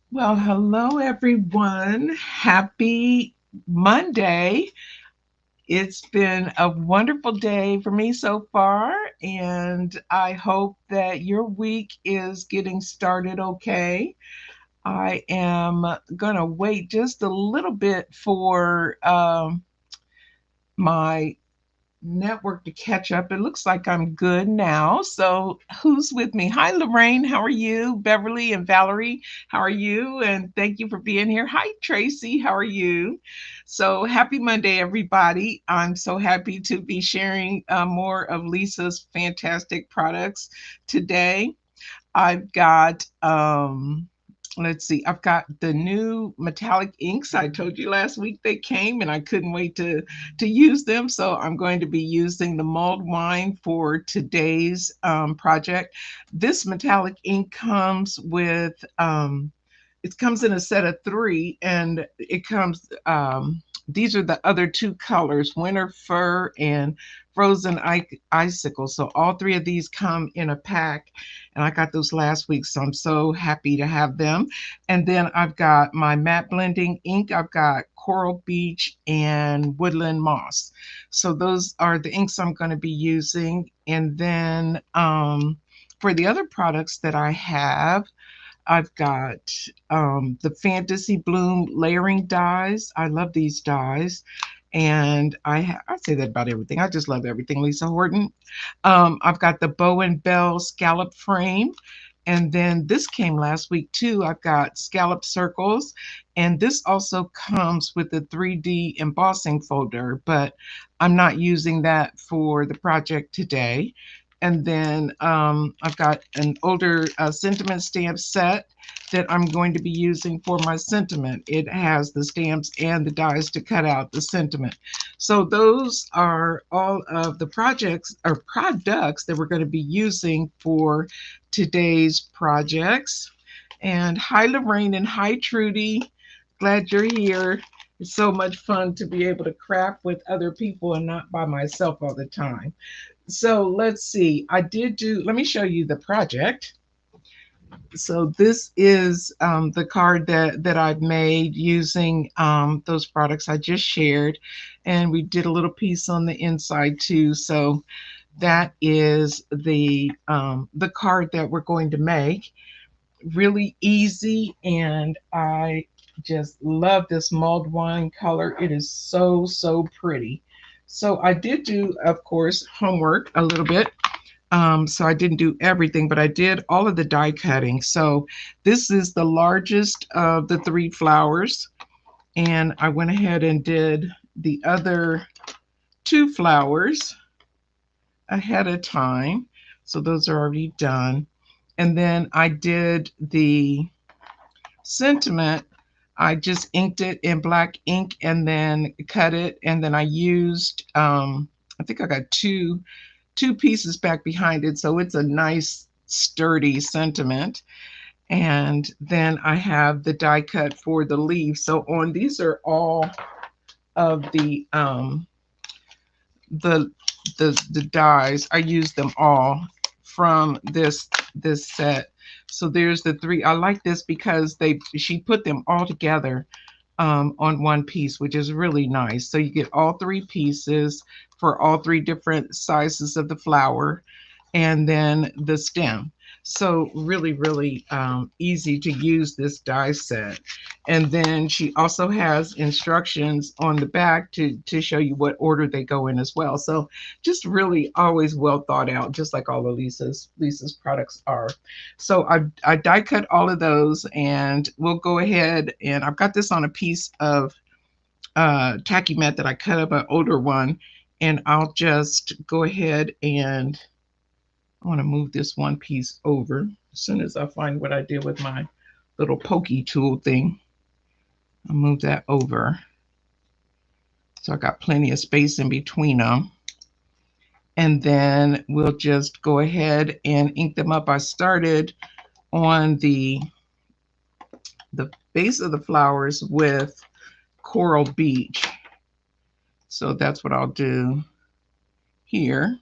Well, hello everyone. Happy Monday. It's been a wonderful day for me so far, and I hope that your week is getting started okay. I am going to wait just a little bit for my network to catch up. It looks like I'm good now. So, who's with me? Hi, Lorraine. How are you? Beverly and Valerie, how are you? And thank you for being here. Hi, Tracy. How are you? So, happy Monday, everybody. I'm so happy to be sharing more of Lisa's fantastic products today. I've got let's see, I've got the new metallic inks. I told you last week they came and I couldn't wait to use them. So I'm going to be using the mulled wine for today's project. This metallic ink comes with it comes in a set of three, and it comes these are the other two colors, winter fir and frozen icicle. So all three of these come in a pack, and I got those last week, so I'm so happy to have them. And then I've got my matte blending ink. I've got Coral Beach and Woodland Moss. So those are the inks I'm going to be using. And then for the other products that I have, I've got the Fantasy Bloom layering dies. I love these dies. And I say that about everything. I just love everything, Lisa Horton. I've got the Bow and Bell scallop frame. And then this came last week too. I've got Scalloped Circles. And this also comes with the 3D embossing folder, but I'm not using that for the project today. And then I've got an older sentiment stamp set that I'm going to be using for my sentiment. It has the stamps and the dies to cut out the sentiment. So those are all of the projects or products that we're going to be using for today's projects. And hi, Lorraine, and hi, Trudy. Glad you're here. It's so much fun to be able to craft with other people and not by myself all the time. So let's see. Let me show you the project. So this is the card that I've made using those products I just shared, and we did a little piece on the inside too. So that is the card that we're going to make. Really easy, and I just love this mulled wine color. It is so pretty. So I did do, of course, homework a little bit. So I didn't do everything, but I did all of the die cutting. So this is the largest of the three flowers. And I went ahead and did the other two flowers ahead of time. So those are already done. And then I did the sentiment. I just inked it in black ink and then cut it. And then I used, I think I got two pieces back behind it, so it's a nice sturdy sentiment. And then I have the die cut for the leaves. So on these are all of the the dies. I use them all from this set. So there's the three. I like this because they she put them all together on one piece, which is really nice. So you get all three pieces for all three different sizes of the flower, and then the stem. So really easy to use this die set. And then she also has instructions on the back to show you what order they go in as well. So just really always well thought out, just like all of Lisa's products are. So I die cut all of those, and we'll go ahead, and I've got this on a piece of tacky mat that I cut up, an older one, and I'll just go ahead and I want to move this one piece over. As soon as I find what I did with my little pokey tool thing, I'll move that over. So I got plenty of space in between them. And then we'll just go ahead and ink them up. I started on the base of the flowers with Coral Beach. So that's what I'll do here,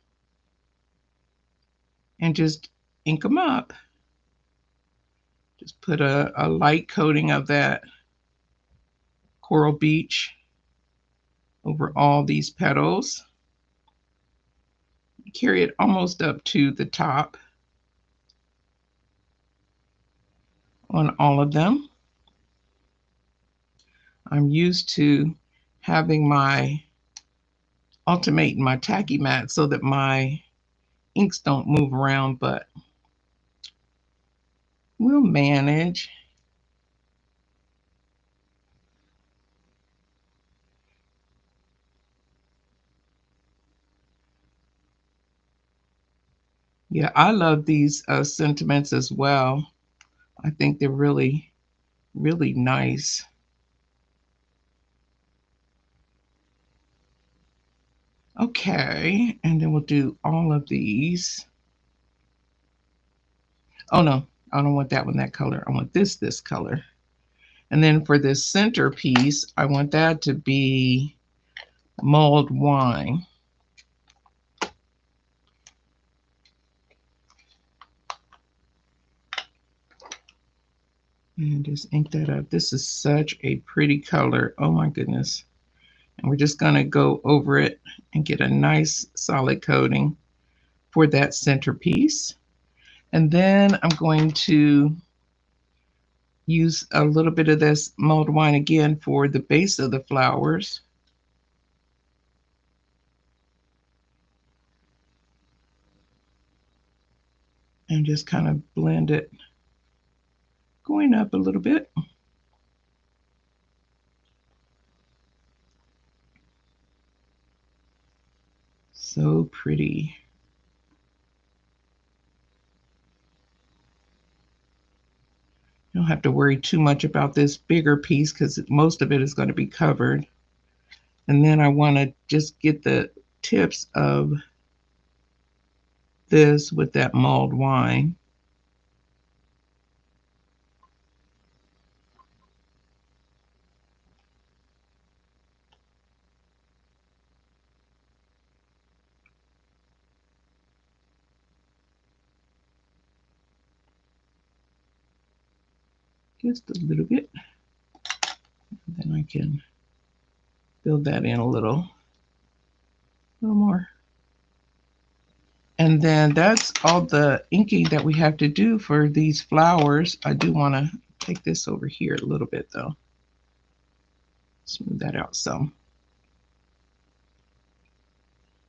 and just ink them up. Just put a light coating of that Coral Beach over all these petals. Carry it almost up to the top on all of them. I'm used to having my alternating my tacky mat so that my inks don't move around, but we'll manage. Yeah, I love these sentiments as well. I think they're really, really nice. Okay, and then we'll do all of these. Oh no, I don't want that one that color. I want this color. And then for this center piece, I want that to be Mulled Wine. And just ink that up. This is such a pretty color. Oh my goodness. And we're just going to go over it and get a nice solid coating for that centerpiece. And then I'm going to use a little bit of this mulled wine again for the base of the flowers. And just kind of blend it, going up a little bit. So pretty. You don't have to worry too much about this bigger piece because most of it is going to be covered. And then I want to just get the tips of this with that mulled wine. Just a little bit. And then I can build that in a little more. And then that's all the inking that we have to do for these flowers. I do want to take this over here a little bit though. Smooth that out some.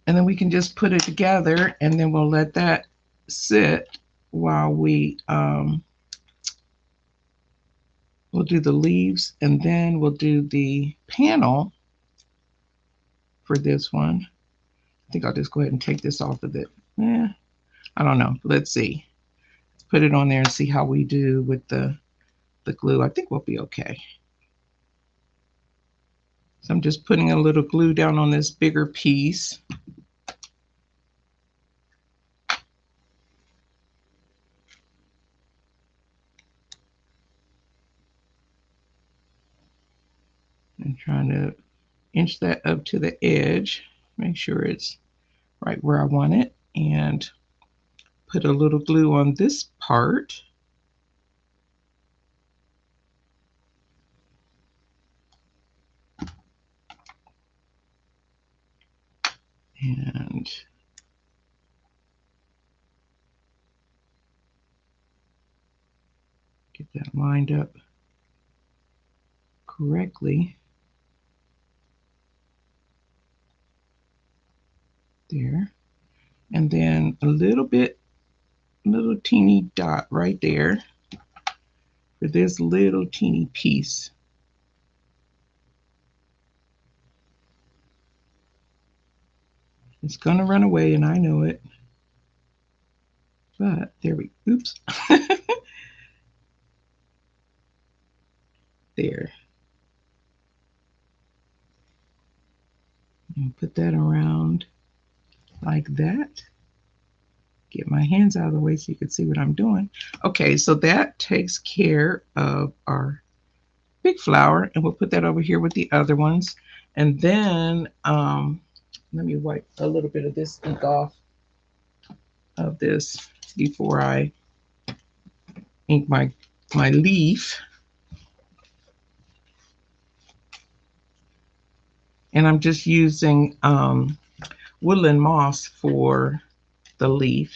And then we can just put it together and then we'll let that sit while we'll do the leaves and then we'll do the panel for this one. I think I'll just go ahead and take this off of it. I don't know. Let's see. Let's put it on there and see how we do with the glue. I think we'll be okay. So I'm just putting a little glue down on this bigger piece. And trying to inch that up to the edge. Make sure it's right where I want it. And put a little glue on this part. And get that lined up correctly. There. And then a little teeny dot right there for this little teeny piece. It's gonna run away and I know it. But there we, oops. There. And put that around like that. Get my hands out of the way so you can see what I'm doing. Okay, so that takes care of our big flower, and we'll put that over here with the other ones. And then let me wipe a little bit of this ink off of this before I ink my my leaf. And I'm just using Woodland Moss for the leaf.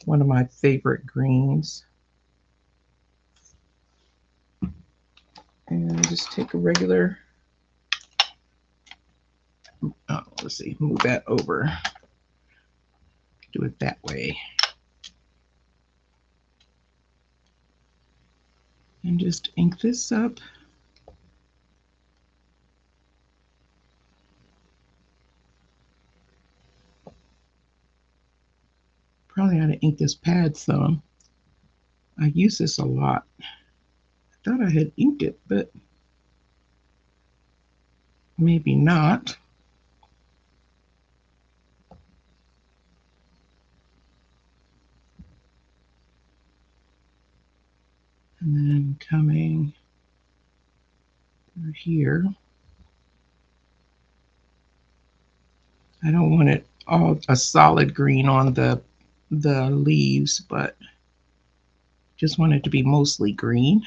One of my favorite greens. And just take a regular, let's see, move that over. Do it that way. And just ink this up. Probably ought to ink this pad some. I use this a lot. I thought I had inked it, but maybe not. And then coming through here. I don't want it all a solid green on the leaves, but just want it to be mostly green.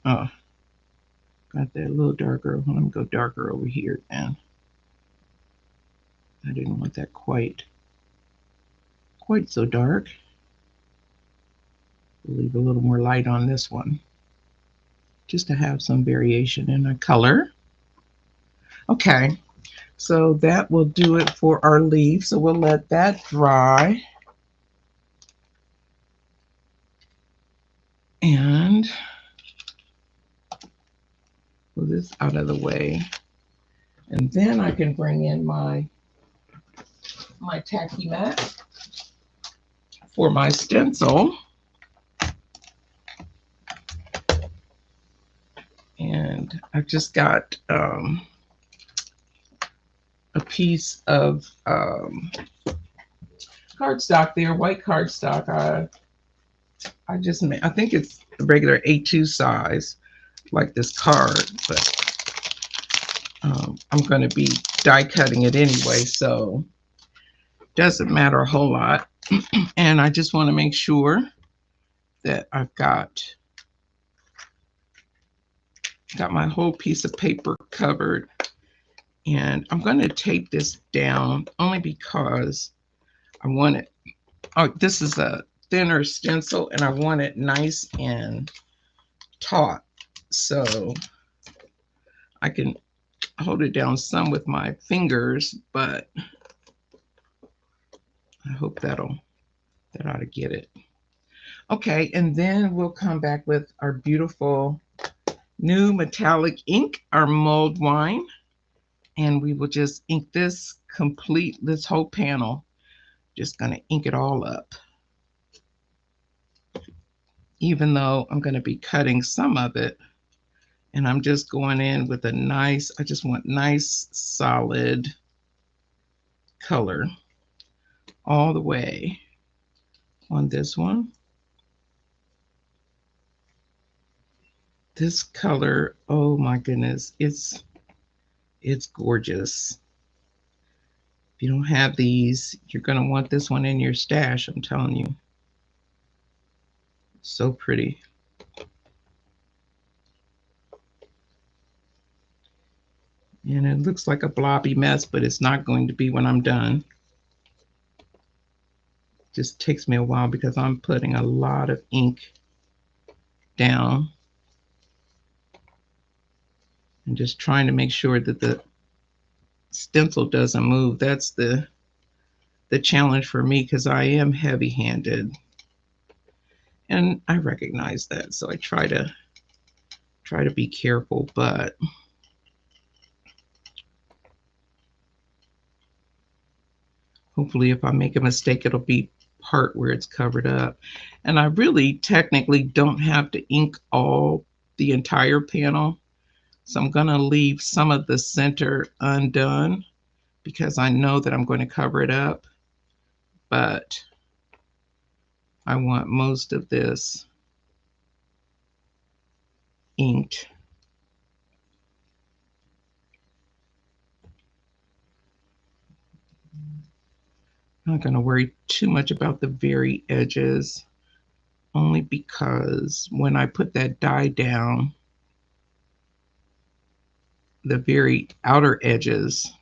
Oh, got that a little darker. Let me go darker over here then. I didn't want that quite so dark. We'll leave a little more light on this one, just to have some variation in the color. Okay, so that will do it for our leaf. So we'll let that dry. And move this out of the way. And then I can bring in my tacky mat for my stencil. And I've just got a piece of cardstock there, white cardstock. I think it's a regular A2 size, like this card, but I'm going to be die cutting it anyway, so doesn't matter a whole lot. And I just want to make sure that I've got my whole piece of paper covered. And I'm going to tape this down only because I want it. Oh, this is a thinner stencil and I want it nice and taut, so I can hold it down some with my fingers, but I hope that ought to get it. Okay, and then we'll come back with our beautiful new metallic ink, our Mulled Wine, and we will just ink this whole panel. Just going to ink it all up. Even though I'm going to be cutting some of it, and I'm just going in with I just want nice solid color all the way on this one. This color, oh my goodness, it's gorgeous. If you don't have these, you're going to want this one in your stash, I'm telling you. So pretty. And it looks like a blobby mess, but it's not going to be when I'm done. Just takes me a while because I'm putting a lot of ink down and just trying to make sure that the stencil doesn't move. That's the challenge for me because I am heavy-handed, and I recognize that, so I try to be careful, but hopefully if I make a mistake, it'll be part where it's covered up. And I really technically don't have to ink the entire panel, so I'm going to leave some of the center undone because I know that I'm going to cover it up. but I want most of this inked. I'm not going to worry too much about the very edges, only because when I put that dye down, the very outer edges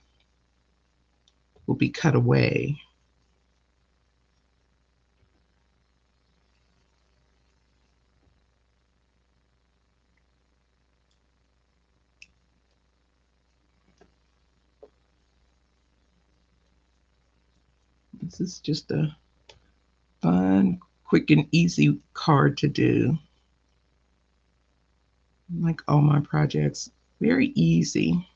will be cut away. This is just a fun, quick, and easy card to do. Like all my projects, very easy.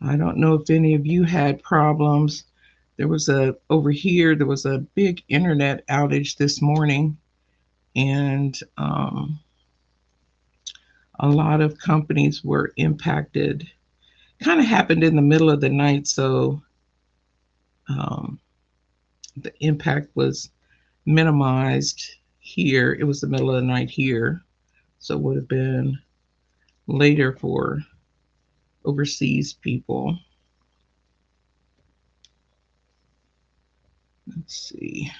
I don't know if any of you had problems. Over here, there was a big internet outage this morning, and a lot of companies were impacted. Kind of happened in the middle of the night, so um, the impact was minimized here. It was the middle of the night here, so it would have been later for overseas people. Let's see.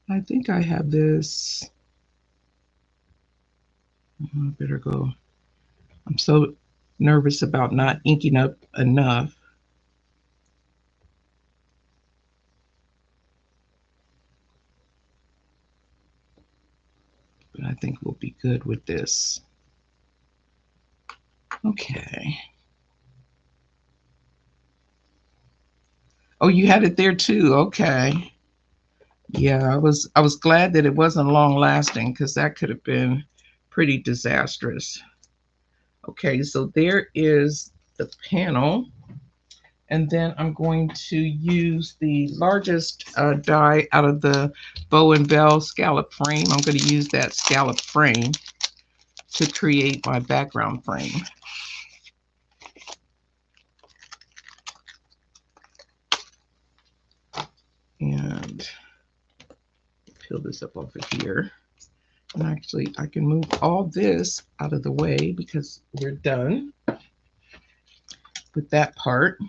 I think I have this. I better go. I'm so nervous about not inking up enough. But I think we'll be good with this. Okay. Oh, you had it there too. Okay. Yeah, I was glad that it wasn't long lasting, because that could have been pretty disastrous. Okay, so there is the panel. And then I'm going to use the largest die out of the Bow and Bell scallop frame. I'm going to use that scallop frame to create my background frame. And peel this up over here. And actually, I can move all this out of the way because we're done with that part.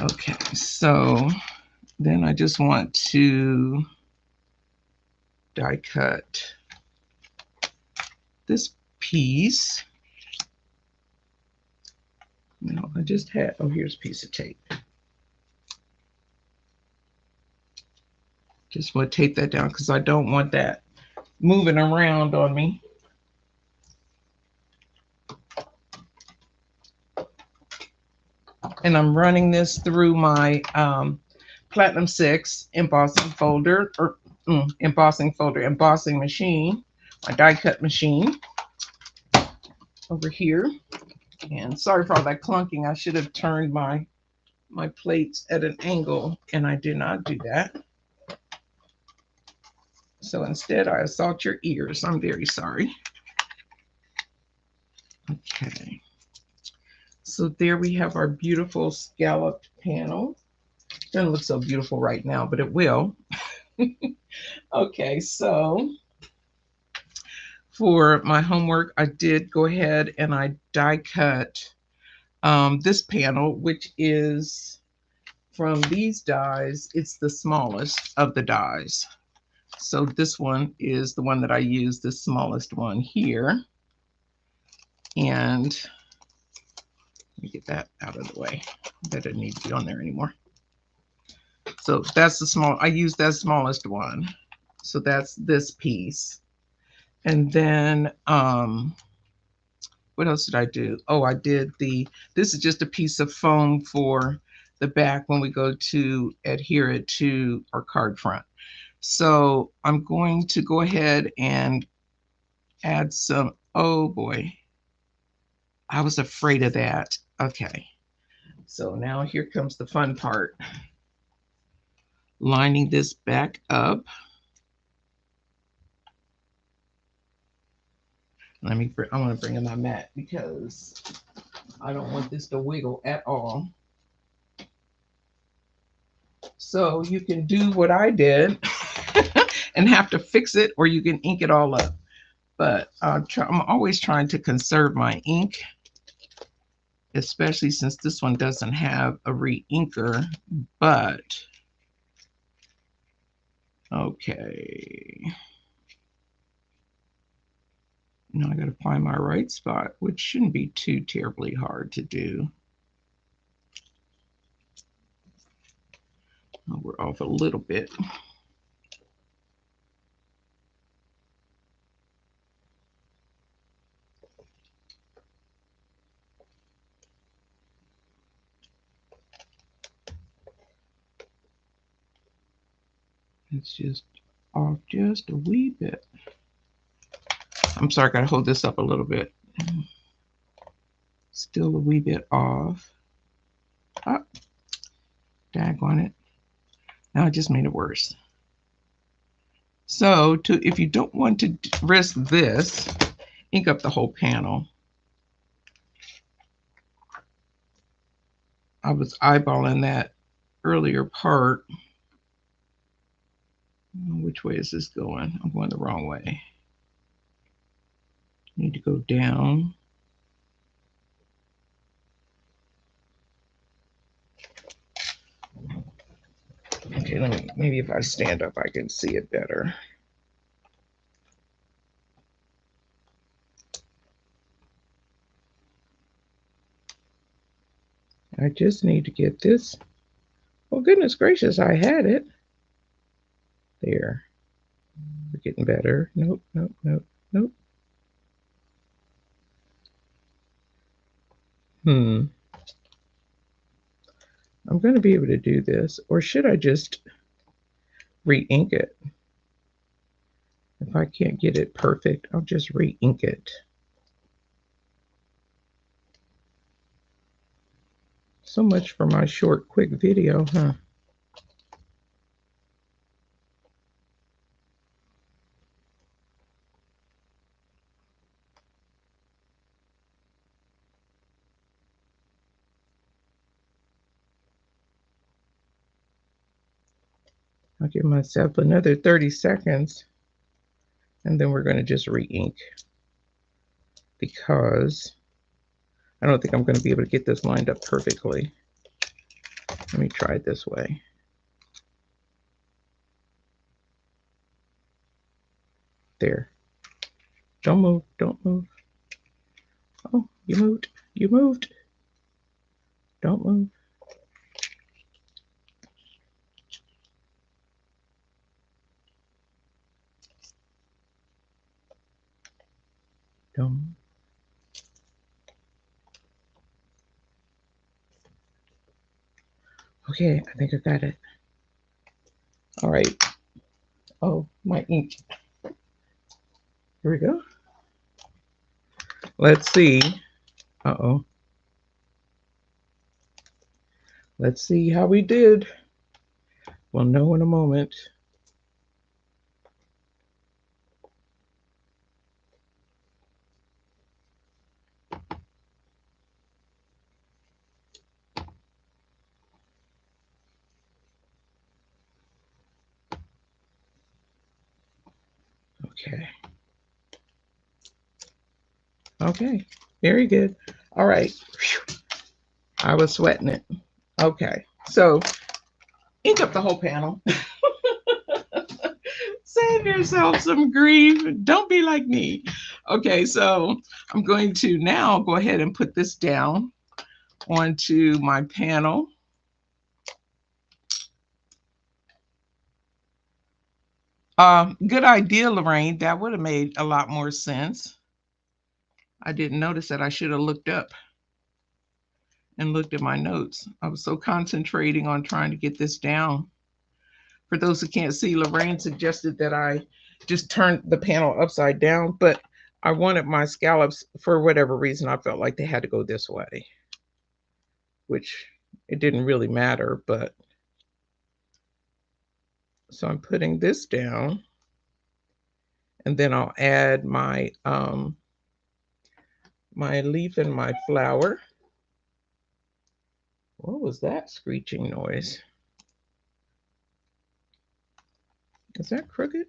Okay, so then I just want to die cut this piece. No, I just had, oh, here's a piece of tape. Just want to tape that down because I don't want that moving around on me. And I'm running this through my Platinum 6 embossing machine, my die cut machine over here. And sorry for all that clunking. I should have turned my plates at an angle, and I did not do that. So instead, I assault your ears. I'm very sorry. Okay. So there we have our beautiful scalloped panel. Doesn't look so beautiful right now, but it will. Okay, so for my homework, I did go ahead and I die cut this panel, which is from these dies. It's the smallest of the dies. So this one is the one that I use, the smallest one here. And let me get that out of the way. That doesn't need to be on there anymore. So that's the small, I use that smallest one. So that's this piece. And then, what else did I do? Oh, I did this is just a piece of foam for the back when we go to adhere it to our card front. So I'm going to go ahead and add some, oh boy, I was afraid of that. Okay, so now here comes the fun part. Lining this back up. I want to bring in my mat because I don't want this to wiggle at all. So you can do what I did and have to fix it, or you can ink it all up. But I'm always trying to conserve my ink, especially since this one doesn't have a re-inker. But okay. Now I got to find my right spot, which shouldn't be too terribly hard to do. Oh, we're off a little bit. It's just off just a wee bit. I'm sorry, I gotta hold this up a little bit. Still a wee bit off. Oh, daggone it. Now I just made it worse. So if you don't want to risk this, ink up the whole panel. I was eyeballing that earlier part. Which way is this going? I'm going the wrong way. Need to go down. Okay, maybe if I stand up, I can see it better. I just need to get this. Oh, goodness gracious, I had it. There. We're getting better. Nope, nope, nope, nope. I'm going to be able to do this, or should I just re-ink it? If I can't get it perfect, I'll just re-ink it. So much for my short, quick video, huh? I'll give myself another 30 seconds, and then we're going to just re-ink, because I don't think I'm going to be able to get this lined up perfectly. Let me try it this way. There. Don't move. Don't move. Oh, you moved. You moved. Don't move. Don't. Okay, I think I got it. All right. Oh, my ink. Here we go. Let's see. Uh-oh. Let's see how we did. We'll know in a moment. Okay. Okay. Very good. All right. Whew. I was sweating it. Okay. So ink up the whole panel. Save yourself some grief. Don't be like me. Okay, so I'm going to now go ahead and put this down onto my panel. Good idea, Lorraine. That would have made a lot more sense. I didn't notice that. I should have looked up and looked at my notes. I was so concentrating on trying to get this down. For those who can't see, Lorraine suggested that I just turn the panel upside down, but I wanted my scallops, for whatever reason, I felt like they had to go this way, which it didn't really matter, but so I'm putting this down, and then I'll add my my leaf and my flower. What was that screeching noise? Is that crooked?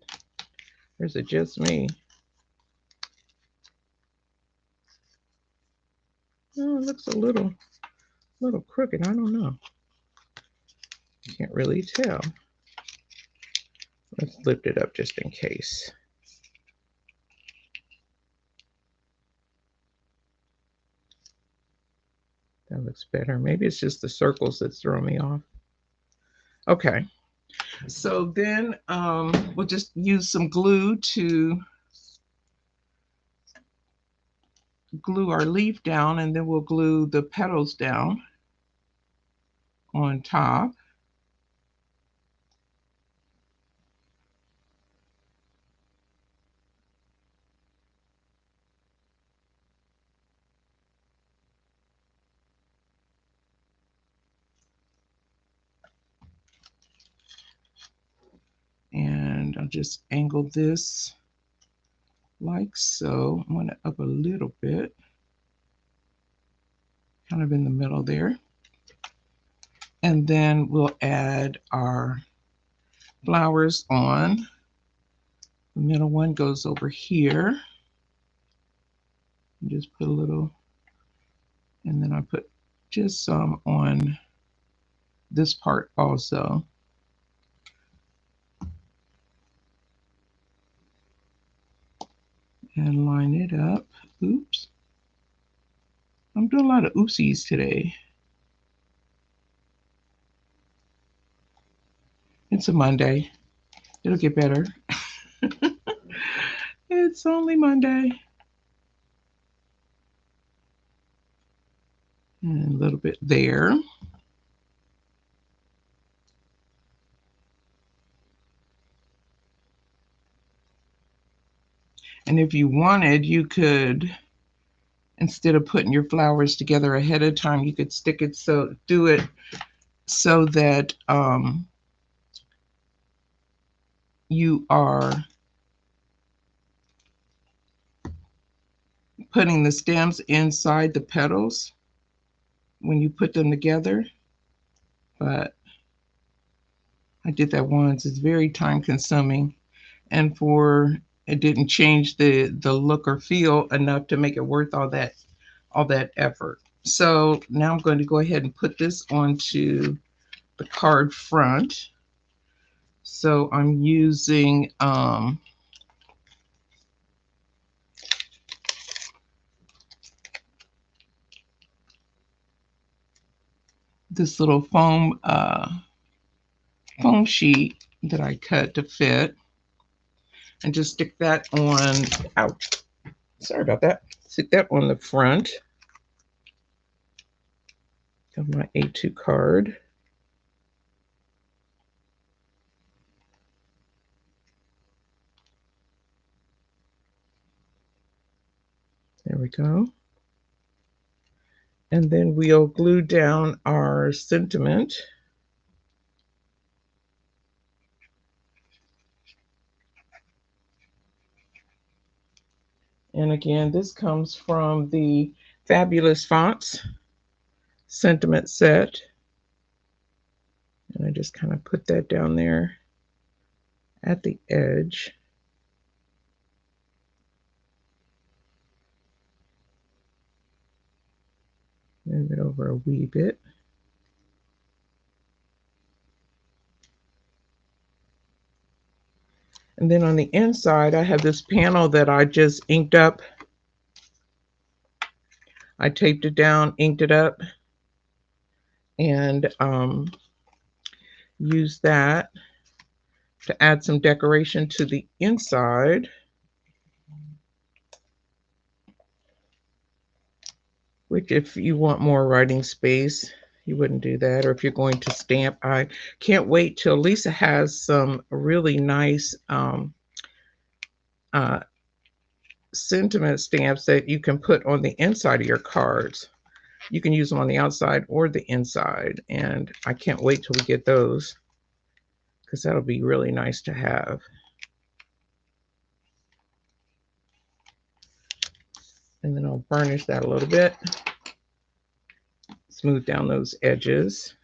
Or is it just me? Oh, it looks a little crooked. I don't know. Can't really tell. Let's lift it up just in case. That looks better. Maybe it's just the circles that's throwing me off. Okay. So then we'll just use some glue to glue our leaf down, and then we'll glue the petals down on top. And I'll just angle this like so. I'm going to up a little bit, kind of in the middle there. And then we'll add our flowers on. The middle one goes over here. Just put a little, and then I put just some on this part also. And line it up. Oops. I'm doing a lot of oopsies today. It's a Monday. It'll get better. It's only Monday. And a little bit there. And if you wanted, you could, instead of putting your flowers together ahead of time, you could stick it so, do it so that you are putting the stems inside the petals when you put them together. But I did that once. It's very time consuming, and for it didn't change the look or feel enough to make it worth all that effort. So now I'm going to go ahead and put this onto the card front. So I'm using this little foam sheet that I cut to fit, and just stick that on. Ouch! Sorry about that. Stick that on the front of my A2 card. There we go. And then we'll glue down our sentiment. And again, this comes from the Fabulous Fonts sentiment set. And I just kind of put that down there at the edge. Move it over a wee bit. And then on the inside, I have this panel that I just inked up. I taped it down, inked it up, and used that to add some decoration to the inside. Which if you want more writing space, you wouldn't do that. Or if you're going to stamp, I can't wait till Lisa has some really nice uh, sentiment stamps that you can put on the inside of your cards. You can use them on the outside or the inside. And I can't wait till we get those, because that'll be really nice to have. And then I'll burnish that a little bit. Smooth down those edges.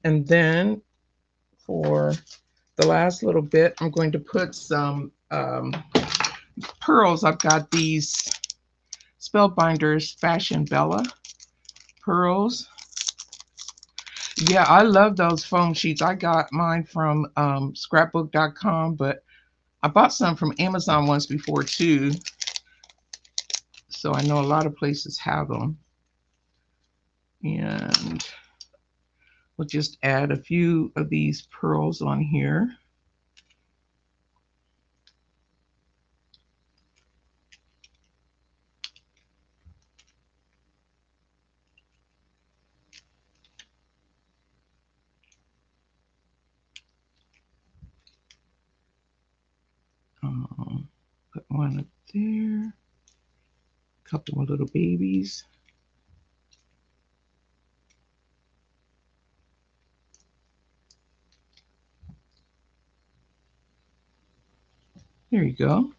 And then for the last little bit, I'm going to put some pearls. I've got these Spellbinders Fashion Bella pearls. Yeah, I love those foam sheets. I got mine from scrapbook.com, but I bought some from Amazon once before too. So I know a lot of places have them. And we'll just add a few of these pearls on here. Put one up there. A couple of little babies. There you go.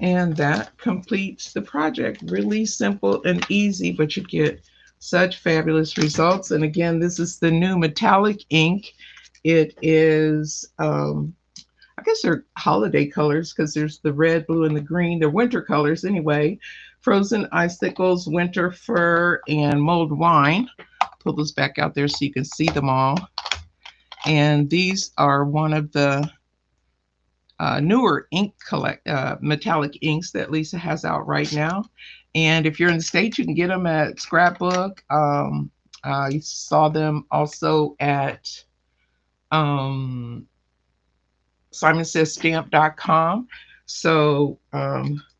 And that completes the project. Really simple and easy, but you get such fabulous results. And again, this is the new metallic ink. It is, I guess they're holiday colors because there's the red, blue, and the green. They're winter colors anyway. Frozen Icicles, Winter Fir, and Mulled Wine. Pull those back out there so you can see them all. And these are one of the newer ink metallic inks that Lisa has out right now. And if you're in the States, you can get them at Scrapbook. I saw them also at SimonSaysStamp.com. So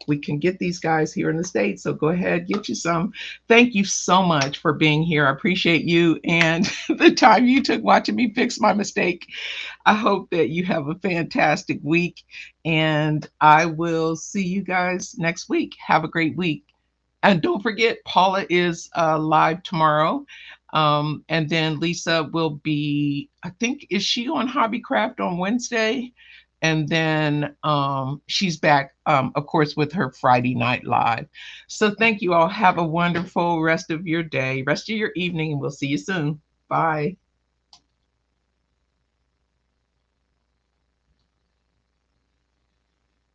we can get these guys here in the States. So go ahead, get you some. Thank you so much for being here. I appreciate you and the time you took watching me fix my mistake. I hope that you have a fantastic week, and I will see you guys next week. Have a great week. And don't forget, Paula is live tomorrow. And then Lisa will be, I think, is she on Hobbycraft on Wednesday? And then she's back, of course, with her Friday night live. So thank you all. Have a wonderful rest of your day, rest of your evening, and we'll see you soon. Bye.